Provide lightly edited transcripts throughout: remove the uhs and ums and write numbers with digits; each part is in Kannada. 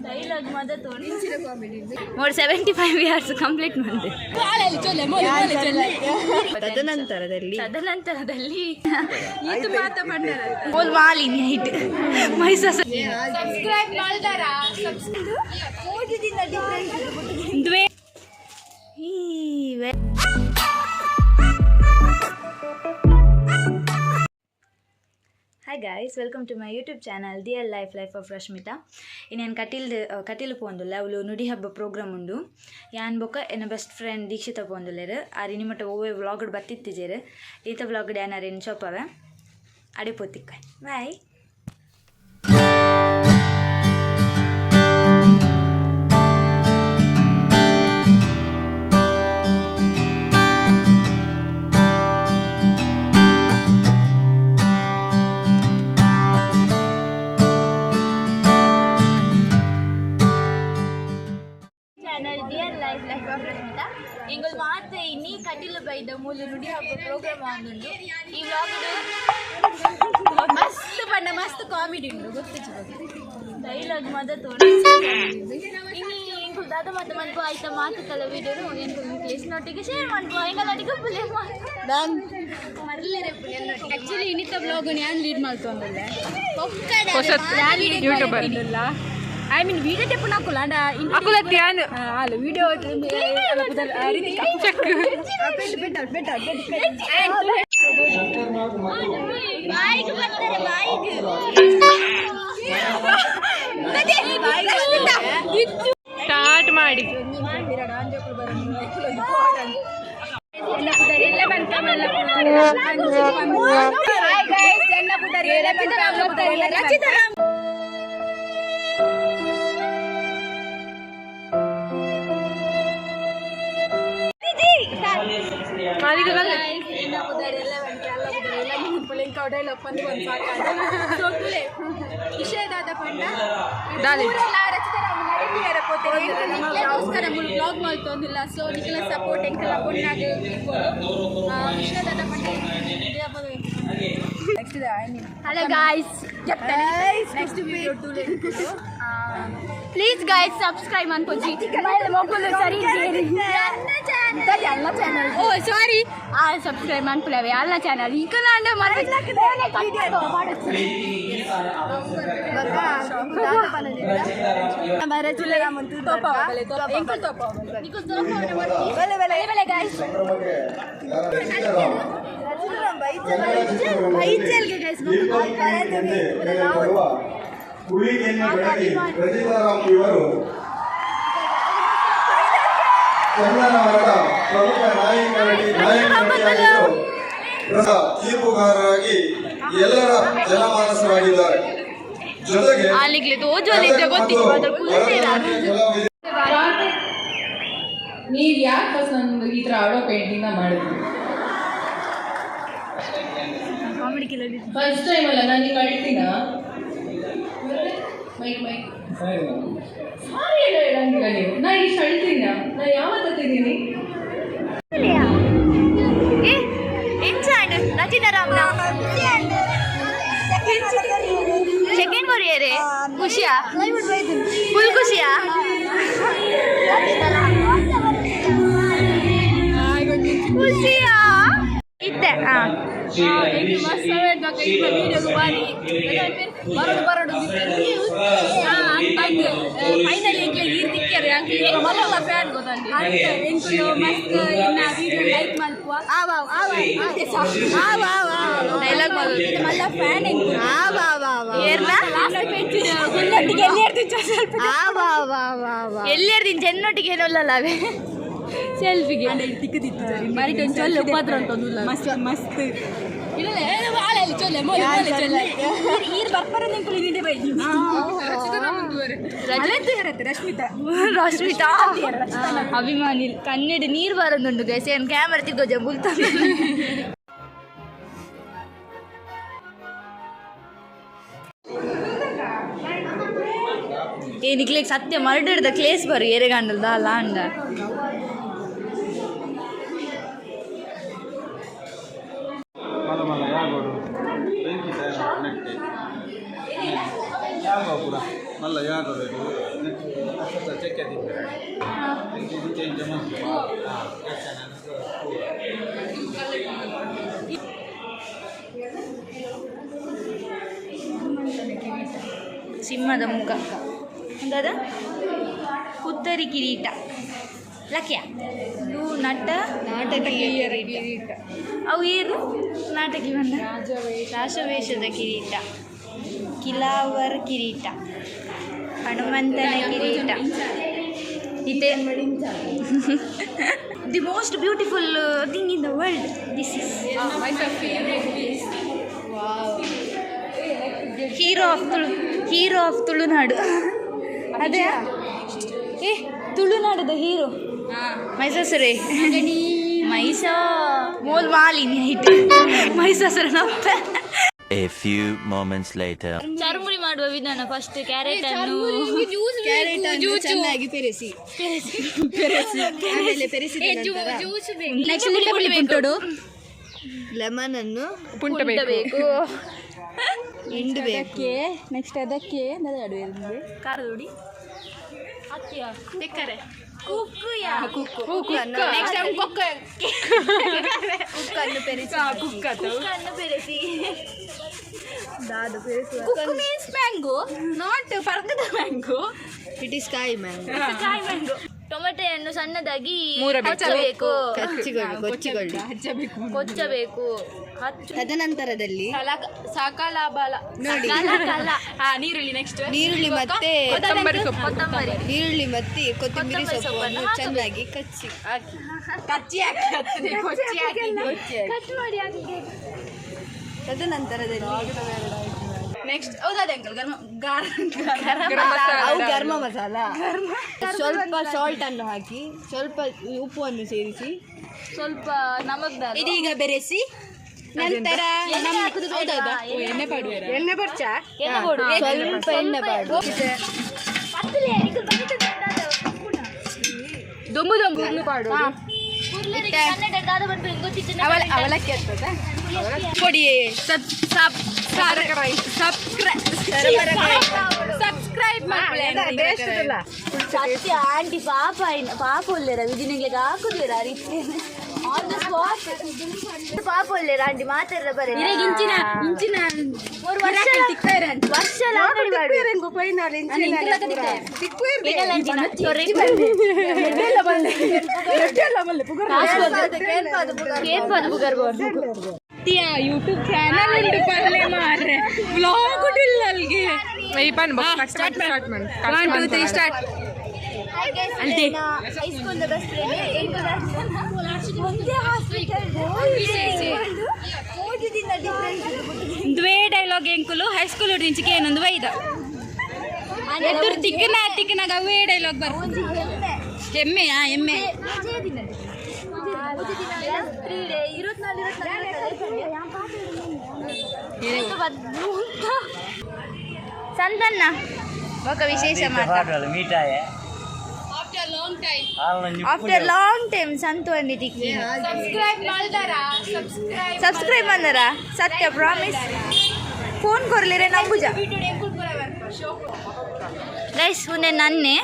ಡೈಲಾಗ್ ಮಾತ್ರ ತೋರಿಸಿರ ಕಾಮಿಡಿ ಮೋರ್ 75 ಇಯರ್ಸ್ ಕಂಪ್ಲೀಟ್ ಮಾಡಿದೆ. ತದನಂತರದಲ್ಲಿ ಇದು ಮಾತ ಬಂದರ ಓಲ್ ಮಾಲಿನಿ ಹೈಟ್ ಮೈಸೂರು ಸಬ್ಸ್ಕ್ರೈಬ್ ಮಾಡ್ತಾರಾ ಓದಿದಿನ ಡಿಫರೆಂಟ್ ದ್ವೇ ಈ Hi guys, welcome to my YouTube channel Dear Life of Rashmita. In Kateel pondula avulu Nudi Habba program undu. Yan boka ena best friend Deekshita pondulere. Ari nimata ove vlog battitijere. Ita vlog yana ren chopave. Ade potikkai. Bye. Dear Life of Rashmita. Engul maathe inni Kateel baida moolu Nudi Habba program aanundu. Ee vlog mast comedy undu gottichu dialogue mada todisi inni engul dada manku aita maatutala video nu engul place nottige share manku engala adiga pule dan marle repule actually inita vlog nu yan lead maltondalle pokkada YouTuber idalla I mean video tape na kulanda akula tiyan ala video ala pudal aridi check better bike battare bike start ಮಾಡಿ ಎಲ್ಲ ಪುದರ್ ಎಲ್ಲ ಬಂತಮಲ್ಲ Hi guys ಎಲ್ಲ ಪುದರ್ ಎಲ್ಲ ಬಂತಮಲ್ಲ ರಚಿತಾ ವಿಷಯದಾದ ಪಂಡ ಬ್ಲಾಗ್ ಮಾಡ್ತೊಂದಿಲ್ಲ ಸೊ ನಿಖಿಲ ಸಪೋರ್ಟ್ ಎಂಕಲ ಪೊಣ್ಣಾಗ ವಿಷಯದಾದ ಪಂಡ next hello guys next video please guys subscribe ಅನ್ಕೋಜಿ ಮೊಗ್ಗುಲು ಸರಿ ಎಲ್ಲ ಚಾನಲ್ ಓ ಸಾರಿ ಸಬ್ಸ್ಕ್ರೈಬ್ ಅನ್ಕೊಳ್ಳವೆ ಎಲ್ಲ ಚಾನಲ್ ಈಗ ನಾನು ಚಂದನವರದ ಪ್ರಮುಖ ತೀರ್ಪುಗಾರರಾಗಿ ಎಲ್ಲರ ಜನಮಾನಸರಾಗಿದ್ದಾರೆ. ಜೊತೆಗೆ ನೀವು ಯಾಕೆ ಫಸ್ಟ್ ನಂದು ಈ ಥರ ಆಡೋ ಪೇಂಟಿಂಗ್ನ ಮಾಡಿದ್ವಿ? ಫಸ್ಟ್ ಟೈಮ್ ಅಲ್ಲ ನಾನು ಈಗ ಅಳ್ತೀನ ಮೈಕ್ ಸಾರಿ ಎಲ್ಲ ಹೇಳಂಗಿಲ್ಲ ನೀವು. ನಾನು ಇಷ್ಟು ಅಳ್ತೀನ ನಾನು ಯಾವತ್ತಿದ್ದೀನಿ ಸೆಕೆಂಡ್ ಕೊರಿಯರೇ ಖುಷಿಯಾ ಫುಲ್ ಖುಷಿಯಾ ಖುಷಿಯಾ ಇತ್ತೆ ಫೈನಲಿ ಇರ್ದಿಕ್ಕೇರಿ ಅಂಕಲ್ ಮಲ್ಲ ಫ್ಯಾನ್ ಗೊತ್ತಂడి ಎಂಕುಲು ಮಸ್ತ್ ಇನ್ನ ವಿಡಿಯೋ ಲೈಕ್ ಮಲ್ಪುವ ಡೈಲಾಗ್ ಮಲ್ಲ ಫ್ಯಾನ್ ಎಂಕುಲು ಏರ್ನ ಲಾಸ್ಟ್ ಪೇಜ್ ಗುನ್ನೊಟ್ಟಿಗೆ ಎಲ್ಲಿ ಇರ್ತಿತ್ತು ಸ್ವಲ್ಪ ಎಲ್ಲಿ ಇರ್ತೀನಿ ಚೆನ್ನೊಟ್ಟಿಗೆ ಏನಲ್ಲವೇ ಸೆಲ್ಫಿಗೆ ತಿಕ್ಕದಿತ್ತು ಮರಿಟ್ ಒಂದು ಚೊಲ್ಲೆ ಉಪದ್ರ ಅಂತ ಒಂದು ಮಸ್ತ್ ಇಲ್ಲ ಚೊಲ್ಲೆ ಈರು ಬರ್ಬಾರ ನಿಂಕುಲು ನಿಂಡೆ ಬೈದಿ ರಶ್ಮಿತಾ ಅಭಿಮಾನಿ ಕನ್ನಡ ನೀರು ಬರೋದುಂಡು ಗೈಸ್ ಏನು ಕ್ಯಾಮರಾ ತಿಗೋಜ ಬುಲ್ತಾನೆ ಏನಿಕ್ಲಿಕ್ಕೆ ಸತ್ಯ ಮರ್ಡರ್ದ ಕ್ಲೇಸ್ ಬರು ಎರೆಗಂಡಲ್ದ ಅಲ್ಲ ಅಂಡ ಮಲ್ಲ ಯಾರು ಸಿಂಹದ ಮುಖ ಅಂದದ ಪುತ್ತರಿ ಕಿರೀಟ ಲಕ್ಯ ಇವು ನಾಟಕ ಕಿರೀಟ ಅವು ಏನು ನಾಟಕಿ ಬಂದ ರಾಜವೇಷದ ಕಿರೀಟ ಕಿಲಾವರ್ ಕಿರೀಟ ಹನುಮಂತನ ಕಿರೀಟ ಇದೆ the most beautiful thing in the world this is hero of Tulunadu ಅದೇ ತುಳುನಾಡದ ಹೀರೋ ಮೈಸಾಸುರೆ ಮೋಲ್ ಮಾಲಿನಿ ಐತೆ ಮೈಸಾಸುರನಪ್ಪ. A few moments later. Churmuri ಮಾಡುವ ವಿಧಾನ ಫಸ್ಟ್ ಕ್ಯಾರೆಟ್ ಅನ್ನು ಚೆನ್ನಾಗಿ ಪೆರೆಸಿ ಲೆಮನ್ ಅನ್ನು ಪುಂಟಬೇಕು ಹಿಂಡಬೇಕು. ನೆಕ್ಸ್ಟ್ ಅದಕ್ಕೆ ಕಾರದೊಡಿ ಅಕ್ಕಿಯ ತೆಕ್ಕರೆ ಬೆರೆಸಿ ಮ್ಯಾಂಗೋ ನಾಟ್ ಪರ್ಕದ ಮ್ಯಾಂಗೋ ಇಟ್ ಇಸ್ ಕಾಯಿ ಮ್ಯಾಂಗೋ. ಟೊಮೆಟೊಯನ್ನು ಸಣ್ಣದಾಗಿ ಕೊಚ್ಚಬೇಕು. ತದನಂತರದಲ್ಲಿ ನೋಡಿ ನೀರುಳ್ಳಿ ಮತ್ತೆ ಕೊತ್ತಂಬರಿ ಸೊಪ್ಪನ್ನು ಚೆನ್ನಾಗಿ ಕಚ್ಚಿ ತದನಂತರದಲ್ಲಿ ನೆಕ್ಸ್ಟ್ ಗರಂ ಮಸಾಲ ಸ್ವಲ್ಪ ಸಾಲ್ಟ್ ಅನ್ನು ಹಾಕಿ ಸ್ವಲ್ಪ ಉಪ್ಪನ್ನು ಸೇರಿಸಿ ಸ್ವಲ್ಪ ನಮಕ್ ಇದೀಗ ಬೆರೆಸಿ ನಂತರ ಎಣ್ಣೆ ಬರ್ಚ ಸ್ವಲ್ಪ ಎಣ್ಣೆ ಬಾಡು ಅವಲಕ್ಕಿ ಆಗ್ತದೆ ಕೊಡಿ ಸಬ್ಸ್ಕ್ರೈಬ್ ಸತ್ಯ ಆಂಟಿ ಪಾಪ ಒಳ್ಳೆರ ವಿಜಿನಿಗ್ಲಿಗೆ ಹಾಕುದಿಲ್ಲ ರೀತಿ ಆನ್ ದ ಸ್ಪಾಟ್ ಪಾಪ ಒಳ್ಳೆರ ಆಂಟಿ ಮಾತಾಡ್ರ ಬರೀ ಇಂಚಿನ ವರ್ಷ ಯೂಟ್ಯೂಬ್ ಚಾನಲ್ ಉಂಟು ಪಲ್ಲೆ ಮಾರ್ರೆ ವ್ಲಾಗ್ ಉಂಟಿಲ್ಲ ಅಲ್ಲಿಗೆ ಸ್ಟಾರ್ಟ್ ದ್ವೇ ಡೈಲಾಗ್ ಎಂಕುಲು ಹೈಸ್ಕೂಲ್ ಹುಡ್ರಿಂಚಿಗೆ ಏನೊಂದು ವೈದ ಎದುರು ತಿಕ್ಕನಾಗ ಅವೇ ಡೈಲಾಗ್ ಬರ್ಬೋದು. ಎಮ್ಮೆ ಸಂತನ್ನ ఒక విశేష మాట ಆಫ್ಟರ್ ಲಾಂಗ್ ಟೈಮ್ ಸಂತು ಅಂದಿದ್ದಕ್ಕೆ ಸಬ್ಸ್ಕ್ರೈಬ್ ಮಾಡ್ದಾರ ಸತ್ಯ ಪ್ರಾಮಿಸ್ ಫೋನ್ ಕೊರ್ಲಿರೆ ನಂಬುಜ ಗೈಸ್ ಉನ್ನೆ ನನ್ನೆ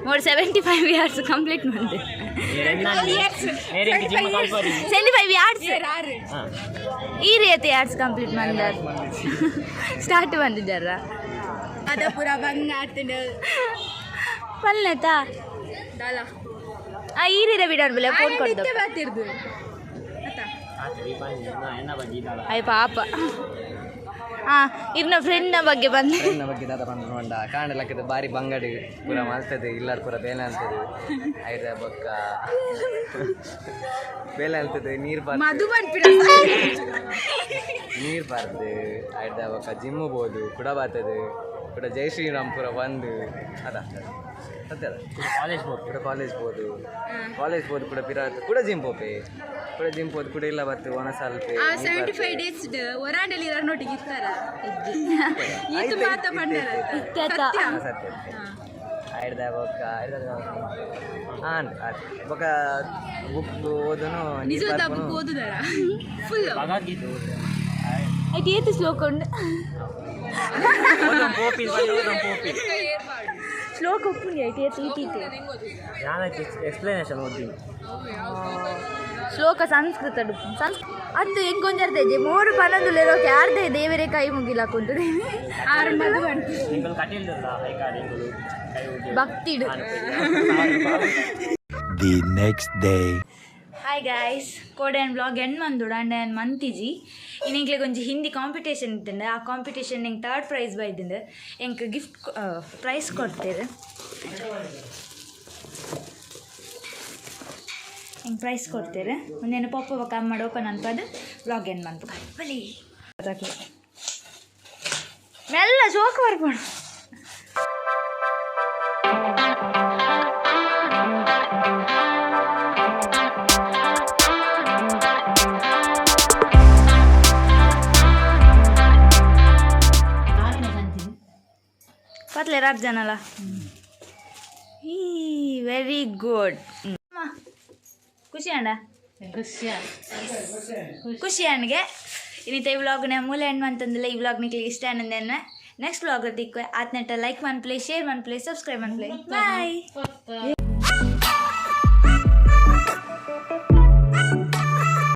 ಮೋಡ್ 75 ಇಯರ್ಸ್ ಕಂಪ್ಲೀಟ್ ಮಾಡಿದೆ 75 ಇಯರ್ಸ್ ಈ ರೀತಿ ಇಯರ್ಸ್ ಕಂಪ್ಲೀಟ್ ಮಾಡಿದಾರ ಸ್ಟಾರ್ಟ್ ಬಂದಿದ್ದಾರ ಅದ ಪುರ ಬಂದ್ ಆಡ್ತಿದ್ದೆ ಪಲ್ನೆತಾ ಈ ರೀತಿ ಬಿಡೋಣ ಬಲ್ಲ ಫೋನ್ ಕೊಡ್ದು ಬರ್ತಿರ್ದು ಅಯ್ಯ ಪಾಪ ಇವ್ನ ಫ್ರೆಂಡ್ನ ಬಗ್ಗೆ ದಾದ ಬಂದ ಕಾಣಲಕ್ಕದ ಬಾರಿ ಬಂಗಡಿ ಪೂರ ಮಲ್ತದೆ ಇಲ್ಲಾರ ಪೂರ ಬೇಲೆ ಅಂತದೆ ಐದ ಬೊಕ್ಕ ಬೇಲೆ ಅಂತದೆ ನೀರು ಬಾರ್ದು ಐದ ಬೊಕ್ಕ ಜಿಮ್ಮು ಬೋದು ಕುಡ ಬಾತದೆ ಕೂಡ ಜೈ ಶ್ರೀರಾಮ್ ಪೂರ ಬಂದು ಅದ ಸತ್ಯ ಕಾಲೇಜ್ ಬೋದು ಕೂಡ ಪಿರ ಕೂಡ ಜಿಮ್ ಪೋಪೆ ಕೂಡ ಜಿಮ್ ಪೋದು ಕೂಡ ಇಲ್ಲ ಬರ್ತು ಒಣ ಸಾಲ್ಪೆ 75 ಡೇಸ್ ಒರಾಂಡಲ್ಲಿ ಇರೋ ನೋಟಿಗೆ ಇರ್ತಾರ ಇದು ಮಾತ ಬಂಡರ ಸತ್ಯ ಐಡ್ದ ಬೊಕ್ಕ ಬೊಕ್ಕ ಬುಕ್ ಓದನು ನಿಜದ ಬುಕ್ ಓದುದಾರ ಫುಲ್ ಐದು ಏತು ಶ್ಲೋಕ ಉಂಡು ಶ್ಲೋಕ ಒಪ್ಪುಂಡಿ ಐತಿ ತೀತೀತೆ ಎಕ್ಸ್ಪ್ಲನೇಷನ್ ಓದಿ ಶ್ಲೋಕ ಸಂಸ್ಕೃತ ಅದು ಹೆಂಗೆ ಕೊಂಜರ್ತಿದ್ದೆ 3 ಪನದುಲಿರೋಕೆ ಯಾರ್ದೇ ದೇವರೇ ಕೈ ಮುಗಿಲಾಕುಂತದೆ ಭಕ್ತಿಡು The next day. Hi guys ಕೋಡೆನ್ ಬ್ಲಾಗ್ ಎಂಡ್ ಮಂದುಡು ಅಂಡ್ ಏನು ಮಂತಿಜಿ ಇನ್ನೆಂಕ್ಲೆ ಕೊಂಚ ಹಿಂದಿ ಕಾಂಪಿಟೇಷನ್ ಇತ್ತಂಡೆ ಆ ಕಾಂಪಿಟೇಷನ್ ಹೆಂಗೆ 3rd ಪ್ರೈಸ್ ಬೈದಿಂಡೆ ಹೆಂಗೆ ಗಿಫ್ಟ್ ಪ್ರೈಸ್ ಕೊಡ್ತೇವೆ ಹೆಂಗೆ ಪ್ರೈಸ್ ಕೊಡ್ತೇವೆ ಒಂದೇನು ಪಪ್ಪ ಕಮ್ಮಿ ಮಾಡಿ ಓಪನ್ ಅನ್ಪದು ಬ್ಲಾಗ್ ಎಂಡ್ ಮಂತು ಬಲಿ ಮೆಲ್ಲ ಜೋಕ್ ಬರ್ಬೋದು ಪತ್ಲೆ 2 ಜನಲ್ಲ ಈ ವೆರಿ ಗುಡ್ ಖುಷಿ ಅಂಡ ಖುಷಿ ಅಣ್ಣಿಗೆ ಇನ್ನಿತ ಈ ವ್ಲಾಗ್ನ ಮೂಲೆ ಹೆಣ್ಣು ಅಂತಂದಿಲ್ಲ ಈ ವ್ಲಾಗ್ ನಿಕ್ಲಿಗೆ ಇಷ್ಟ ಅನ್ನಂದೇನೆ ನೆಕ್ಸ್ಟ್ ವ್ಲಾಗ್ ತಿಕ್ವೆ ಆತ್ನೆಟ್ಟ ಲೈಕ್ ಮನ್ಪ್ಲೆ ಶೇರ್ ಮನ್ಪ್ಲೆ ಸಬ್ಸ್ಕ್ರೈಬ್ ಮನ್ಪ್ಲೆ ಬಾಯ್